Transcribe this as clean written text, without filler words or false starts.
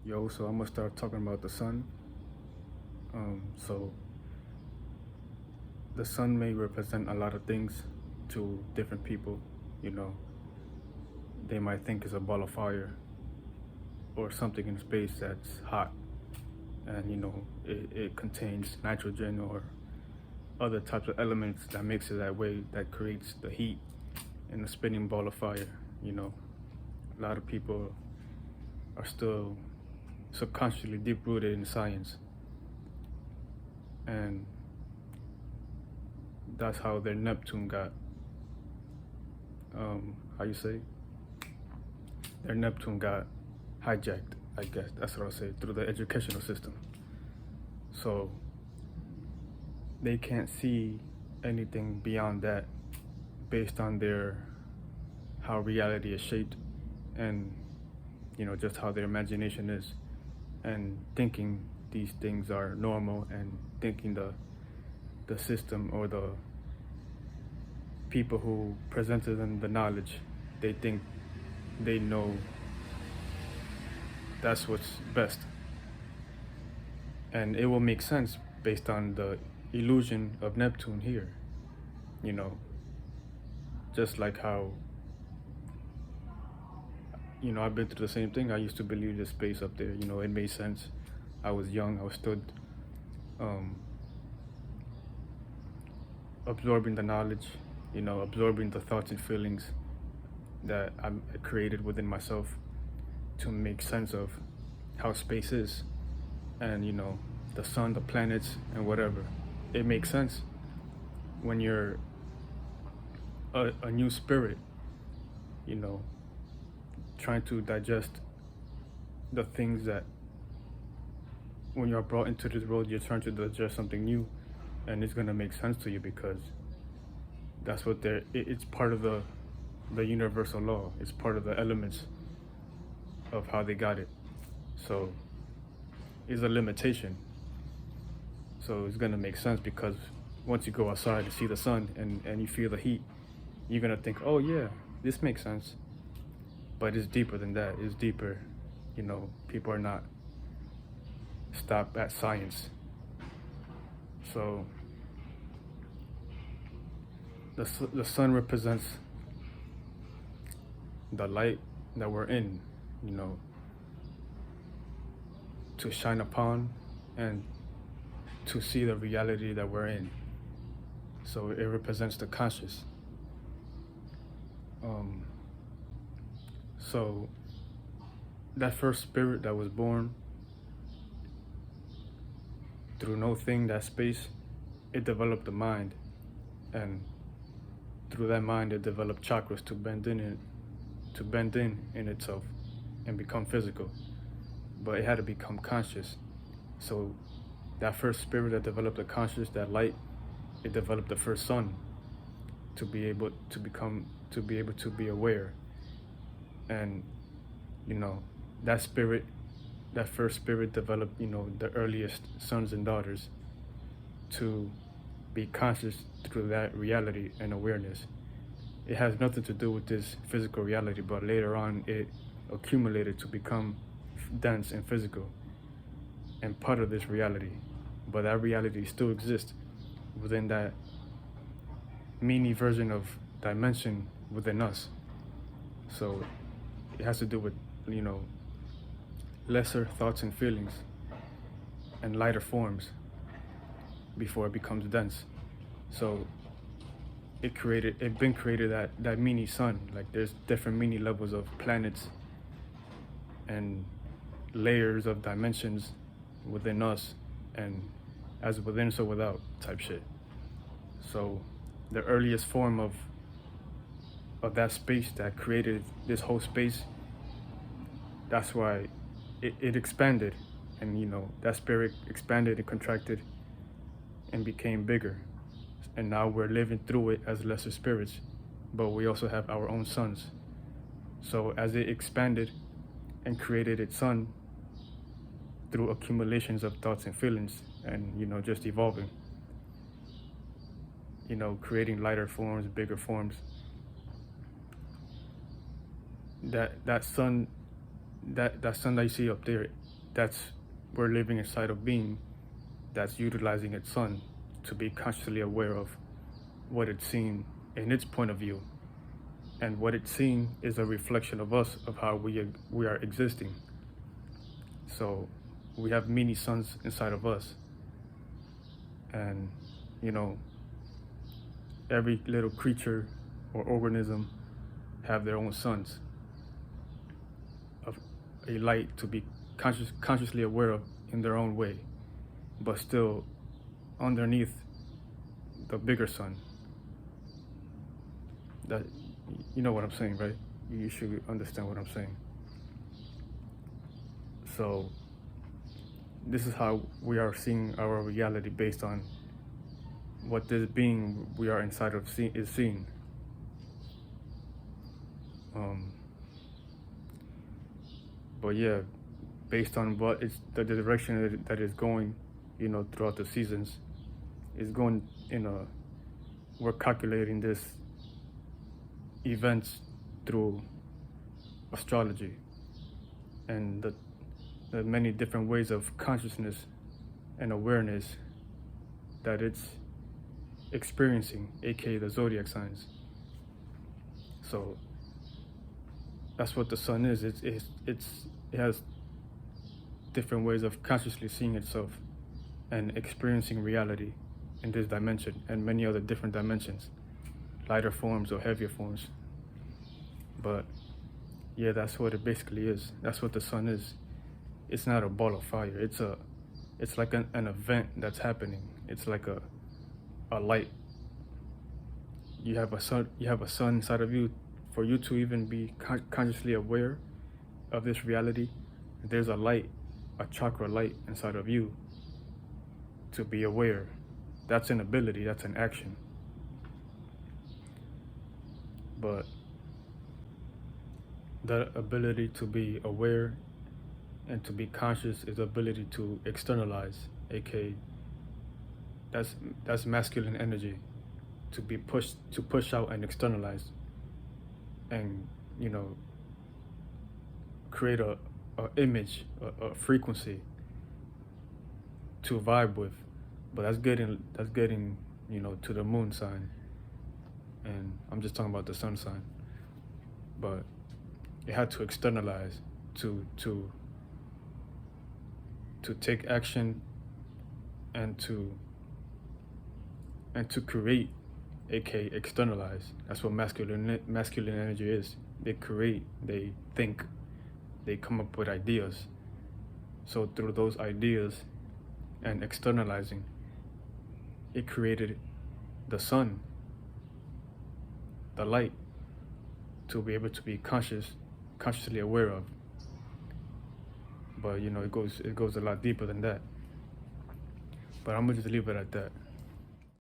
Yo, so I'm gonna start talking about the sun. So the sun may represent a lot of things to different people. You know, they might think it's a ball of fire or something in space that's hot, and it contains nitrogen or other types of elements that makes it that way, that creates the heat in a spinning ball of fire. You know, a lot of people are still subconsciously deep rooted in science, and that's how their Neptune got how you say, their Neptune got hijacked, I guess that's what I'll say, through the educational system. So they can't see anything beyond that based on their how reality is shaped, and just how their imagination is, and thinking these things are normal, and thinking the system or the people who presented them the knowledge, they think they know that's what's best, and it will make sense based on the illusion of Neptune here. Just like how I've been through the same thing. I used to believe there's space up there. It made sense. I was young. I was still absorbing the knowledge, absorbing the thoughts and feelings that I created within myself to make sense of how space is, and the sun, the planets, and whatever. It makes sense when you're a new spirit, trying to digest the things that when you're brought into this world, you're trying to digest something new, and it's gonna make sense to you because that's what it's part of the universal law. It's part of the elements of how they got it. So it's a limitation. So it's gonna make sense because once you go outside and see the sun and you feel the heat, you're gonna think, oh yeah, this makes sense. But it's deeper than that. It's deeper. People are not stopped at science. So the sun represents the light that we're in, to shine upon and to see the reality that we're in. So it represents the conscious. So that first spirit that was born through no thing, that space, it developed the mind, and through that mind it developed chakras to bend in itself and become physical. But it had to become conscious. So that first spirit that developed the conscious, that light, it developed the first sun to be able to be aware. And that spirit, that first spirit developed the earliest sons and daughters to be conscious through that reality and awareness. It has nothing to do with this physical reality, but later on it accumulated to become dense and physical and part of this reality. But that reality still exists within that mini version of dimension within us. So it has to do with lesser thoughts and feelings and lighter forms before it becomes dense. So it been created that mini sun. Like there's different mini levels of planets and layers of dimensions within us, and as within so without type shit. So the earliest form of that space that created this whole space, that's why it expanded, and that spirit expanded and contracted and became bigger, and now we're living through it as lesser spirits, but we also have our own suns. So as it expanded and created its sun through accumulations of thoughts and feelings, and just evolving, creating lighter forms, bigger forms, that sun that you see up there, that's we're living inside of being that's utilizing its sun to be consciously aware of what it's seeing in its point of view. And what it's seeing is a reflection of us, of how we are existing. So we have many suns inside of us. And, you know, every little creature or organism have their own suns of a light to be consciously aware of in their own way, but still underneath the bigger sun. That, you know what I'm saying, right? You should understand what I'm saying. So this is how we are seeing our reality, based on what this being we are inside of is seeing. But yeah, based on what is the direction that is going, you know, throughout the seasons, is going we're calculating this events through astrology and the many different ways of consciousness and awareness that it's experiencing, aka the zodiac signs. So that's what the sun is. It has different ways of consciously seeing itself and experiencing reality in this dimension and many other different dimensions, lighter forms or heavier forms. But yeah, that's what it basically is. That's what the sun is. It's not a ball of fire. It's like an event that's happening. It's like a light. You have a sun inside of you. For you to even be consciously aware of this reality, there's a light, a chakra light inside of you to be aware. That's an ability, that's an action. But that ability to be aware and to be conscious is the ability to externalize, aka that's masculine energy, to push out and externalize, and, you know, create a image, a frequency to vibe with. But that's getting, you know, to the moon sign, and I'm just talking about the sun sign. But it had to externalize to take action and to create, aka externalize. That's what masculine energy is. They create, they think, they come up with ideas. So through those ideas and externalizing, it created the sun, the light, to be able to be consciously aware of. But, you know, it goes a lot deeper than that. But I'm gonna just leave it at that.